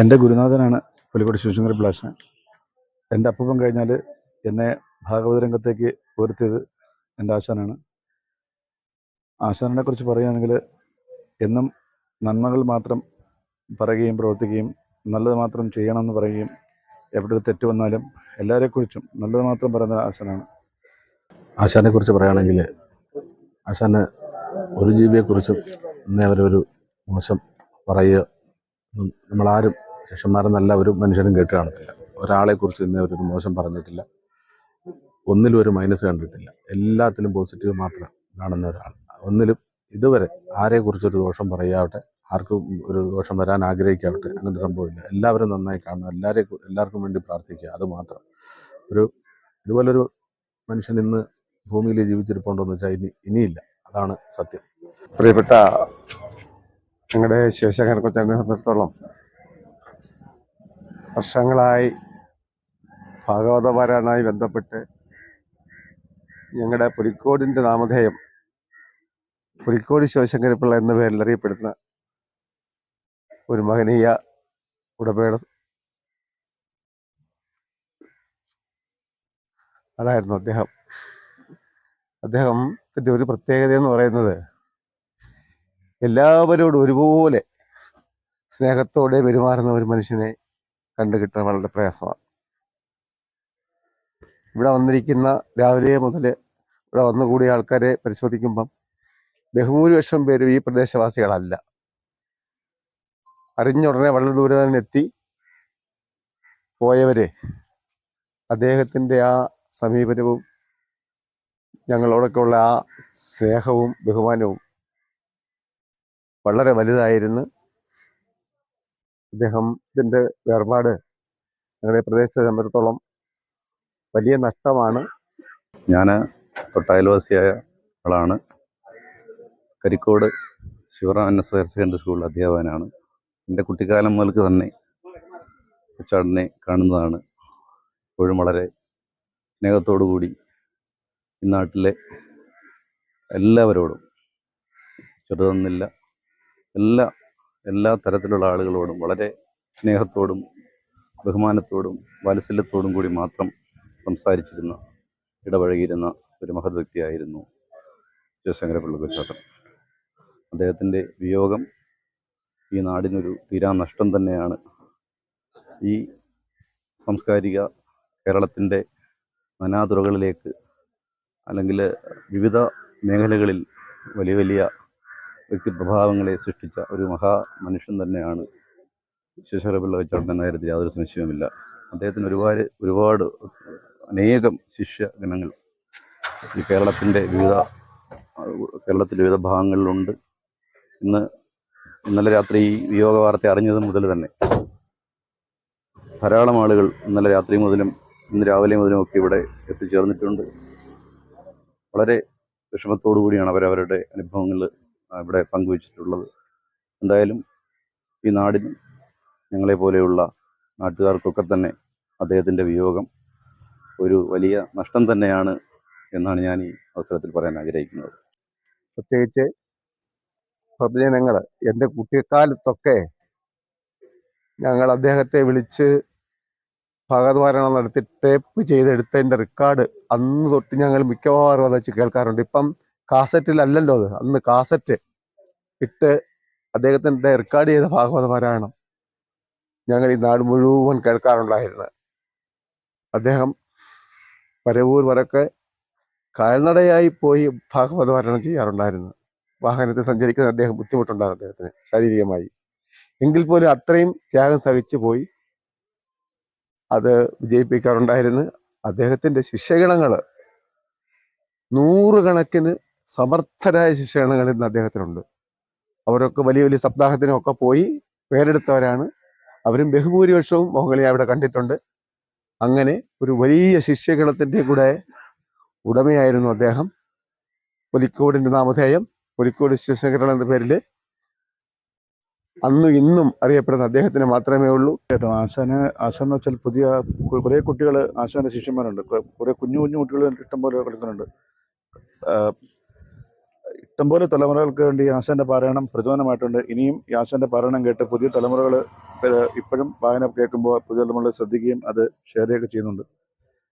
എൻ്റെ ഗുരുനാഥനാണ് പുലിക്കോട് ശിവശങ്കര പിള്ളാച്ചൻ. എൻ്റെ അപ്പൂപ്പൻ കഴിഞ്ഞാൽ എന്നെ ഭാഗവത രംഗത്തേക്ക് ഉയർത്തിയത് എൻ്റെ ആശാനാണ്. ആശാനെ കുറിച്ച് പറയുകയാണെങ്കിൽ എന്നും നന്മകൾ മാത്രം പറയുകയും പ്രവർത്തിക്കുകയും നല്ലത് മാത്രം ചെയ്യണമെന്ന് പറയുകയും എവിടെ ഒരു തെറ്റ് വന്നാലും എല്ലാവരെക്കുറിച്ചും നല്ലത് മാത്രം പറയുന്ന ആശാനാണ്. ആശാനെക്കുറിച്ച് പറയുകയാണെങ്കിൽ ആശാന് ഒരു ജീവിയെക്കുറിച്ചും ഇന്നേ അവരൊരു മോശം പറയുക നമ്മളാരും ശിഷ്യന്മാരെന്നല്ല ഒരു മനുഷ്യനും കേട്ട് കാണത്തില്ല. ഒരാളെക്കുറിച്ച് ഇന്നേ അവരൊരു മോശം പറഞ്ഞിട്ടില്ല, ഒന്നിലും ഒരു മൈനസ് കണ്ടിട്ടില്ല. എല്ലാത്തിലും പോസിറ്റീവ് മാത്രം കാണുന്ന ഒരാൾ. ഒന്നിലും ഇതുവരെ ആരെക്കുറിച്ചൊരു ദോഷം പറയാവട്ടെ, ആർക്കും ഒരു ദോഷം വരാൻ ആഗ്രഹിക്കാവട്ടെ, അങ്ങനൊരു സംഭവമില്ല. എല്ലാവരും നന്നായി കാണുക, എല്ലാവർക്കും വേണ്ടി പ്രാർത്ഥിക്കുക, അത് മാത്രം. ഇതുപോലൊരു മനുഷ്യൻ ഇന്ന് ഭൂമിയിൽ ജീവിച്ചിരിപ്പുണ്ടോയെന്ന് വെച്ചാൽ ഇനിയില്ല. അതാണ് സത്യം. പ്രിയപ്പെട്ട ഞങ്ങളുടെ ശിവശങ്കര കൊച്ചനെ സംബന്ധിച്ചിടത്തോളം വർഷങ്ങളായി ഭാഗവത പാരായണവുമായി ബന്ധപ്പെട്ട് ഞങ്ങളുടെ പുലിക്കോടിൻ്റെ നാമധേയം പുലിക്കോട് ശിവശങ്കരപ്പിള്ള എന്ന പേരിൽ അറിയപ്പെടുന്ന ഒരു മഹനീയ ഉടമയുടെ ആളായിരുന്നു അദ്ദേഹത്തിൻ്റെ ഒരു പ്രത്യേകത എന്ന് പറയുന്നത് എല്ലാവരോടും ഒരുപോലെ സ്നേഹത്തോടെ പെരുമാറുന്ന ഒരു മനുഷ്യനെ കണ്ടുകിട്ടാൻ വളരെ പ്രയാസമാണ്. ഇവിടെ വന്നിരിക്കുന്ന രാവിലെ മുതൽ ഇവിടെ വന്നുകൂടിയ ആൾക്കാരെ പരിശോധിക്കുമ്പം ബഹുഭൂരിപക്ഷം പേരും ഈ പ്രദേശവാസികളല്ല. അറിഞ്ഞുടനെ വളരെ ദൂരെ തന്നെ എത്തി പോയവരെ അദ്ദേഹത്തിൻ്റെ ആ സമീപനവും ഞങ്ങളോടൊക്കെ ഉള്ള ആ സ്നേഹവും ബഹുമാനവും വളരെ വലുതായിരുന്നു. അദ്ദേഹത്തിൻ്റെ വേർപാട് ഞങ്ങളുടെ പ്രദേശത്തെ സംബന്ധിച്ചിടത്തോളം വലിയ നഷ്ടമാണ്. ഞാൻ തൊട്ടയൽവാസിയായ ആളാണ്. Karikode Sivaram NS higher secondary സ്കൂളിൽ അധ്യാപകനാണ്. എൻ്റെ കുട്ടിക്കാലം മുതൽക്ക് തന്നെ കൊച്ചാടിനെ കാണുന്നതാണ്. ഇപ്പോഴും വളരെ സ്നേഹത്തോടു കൂടി ഈ നാട്ടിലെ എല്ലാവരോടും, ചെറുതൊന്നില്ല, എല്ലാ തരത്തിലുള്ള ആളുകളോടും വളരെ സ്നേഹത്തോടും ബഹുമാനത്തോടും വാത്സല്യത്തോടും കൂടി മാത്രം സംസാരിച്ചിരുന്ന, ഇടപഴകിയിരുന്ന ഒരു മഹത് വ്യക്തിയായിരുന്നു ശിവശങ്കരപ്പിള്ള കൊച്ചാട്ടൻ. അദ്ദേഹത്തിൻ്റെ വിയോഗം ഈ നാടിനൊരു തീരാ നഷ്ടം തന്നെയാണ്. ഈ സാംസ്കാരിക കേരളത്തിൻ്റെ നാനാതുറകളിലേക്ക്, അല്ലെങ്കിൽ വിവിധ മേഖലകളിൽ വലിയ വലിയ വ്യക്തിപ്രഭാവങ്ങളെ സൃഷ്ടിച്ച ഒരു മനുഷ്യൻ തന്നെയാണ് ശിവശങ്കരപ്പിള്ള കൊച്ചാട്ടൻ എന്ന കാര്യത്തിൽ യാതൊരു സംശയവുമില്ല. അദ്ദേഹത്തിന് ഒരുപാട് അനേകം ശിഷ്യഗണങ്ങൾ ഈ കേരളത്തിലെ വിവിധ ഭാഗങ്ങളിലുണ്ട്. ഇന്നലെ രാത്രി ഈ വിയോഗ വാർത്ത അറിഞ്ഞത് മുതൽ തന്നെ ധാരാളം ആളുകൾ ഇന്നലെ രാത്രി മുതലും ഇന്ന് രാവിലെ മുതലും ഒക്കെ ഇവിടെ എത്തിച്ചേർന്നിട്ടുണ്ട്. വളരെ വിഷമത്തോടു കൂടിയാണ് അവരവരുടെ അനുഭവങ്ങൾ ഇവിടെ പങ്കുവച്ചിട്ടുള്ളത്. എന്തായാലും ഈ നാടിനും ഞങ്ങളെപ്പോലെയുള്ള നാട്ടുകാർക്കൊക്കെ തന്നെ അദ്ദേഹത്തിൻ്റെ വിയോഗം ഒരു വലിയ നഷ്ടം തന്നെയാണ് എന്നാണ് ഞാൻ ഈ അവസരത്തിൽ പറയാൻ ആഗ്രഹിക്കുന്നത്. പ്രത്യേകിച്ച് പൊതുജനങ്ങൾ എൻ്റെ കുട്ടിക്കാലത്തൊക്കെ ഞങ്ങൾ അദ്ദേഹത്തെ വിളിച്ച് ഭാഗവതപാരായണം നടത്തി ടേപ്പ് ചെയ്തെടുത്തതിൻ്റെ റെക്കോർഡ് അന്ന് തൊട്ട് ഞങ്ങൾ മിക്കവാറും അത് വെച്ച് കേൾക്കാറുണ്ട്. ഇപ്പം കാസറ്റിലല്ലല്ലോ അത്, അന്ന് കാസറ്റ് ഇട്ട് അദ്ദേഹത്തിൻ്റെ റെക്കോർഡ് ചെയ്ത ഭാഗവത പാരായണം ഞങ്ങൾ ഈ നാട് മുഴുവൻ കേൾക്കാറുണ്ടായിരുന്നു. അദ്ദേഹം പരവൂർ വരക്കെ കാൽനടയായി പോയി ഭാഗവത പാരായണം ചെയ്യാറുണ്ടായിരുന്നു. വാഹനത്തിൽ സഞ്ചരിക്കുന്ന അദ്ദേഹം ബുദ്ധിമുട്ടുണ്ടാകും അദ്ദേഹത്തിന് ശാരീരികമായി. എങ്കിൽ പോലും അത്രയും ത്യാഗം സഹിച്ചു പോയി അത് വിജയിപ്പിക്കാറുണ്ടായിരുന്നു. അദ്ദേഹത്തിൻ്റെ ശിഷ്യഗണങ്ങൾ നൂറുകണക്കിന് സമർത്ഥരായ ശിഷ്യഗണങ്ങൾ ഇന്ന് അദ്ദേഹത്തിനുണ്ട്. അവരൊക്കെ വലിയ വലിയ സപ്താഹത്തിനൊക്കെ പോയി പേരെടുത്തവരാണ്. അവരും ബഹുഭൂരിപക്ഷവും മോഹങ്ങളെ അവിടെ കണ്ടിട്ടുണ്ട്. അങ്ങനെ ഒരു വലിയ ശിഷ്യഗണത്തിൻ്റെ കൂടെ ഉടമയായിരുന്നു അദ്ദേഹം. പുലിക്കോടിൻ്റെ നാമധേയം പുലിക്കോട് ശിവശങ്കരൻ എന്ന പേരിൽ അന്നും ഇന്നും അറിയപ്പെടുന്ന അദ്ദേഹത്തിന് മാത്രമേ ഉള്ളൂ. ആശാനെന്ന് വെച്ചാൽ പുതിയ കുറേ കുട്ടികൾ ആശാന്റെ ശിഷ്യന്മാരുണ്ട്. കുറേ കുഞ്ഞു കുട്ടികൾ ഇഷ്ടംപോലെ കളിക്കുന്നുണ്ട്. ഇഷ്ടംപോലെ തലമുറകൾക്ക് വേണ്ടി ആശാന്റെ പാരായണം പ്രചോദനമായിട്ടുണ്ട്. ഇനിയും ഈ ആശാന്റെ പാരായണം കേട്ട് പുതിയ തലമുറകൾ ഇപ്പോഴും വായന കേൾക്കുമ്പോൾ പുതിയ തലമുറകൾ ശ്രദ്ധിക്കുകയും അത് ഷെയർ ചെയ്യുകയൊക്കെ ചെയ്യുന്നുണ്ട്.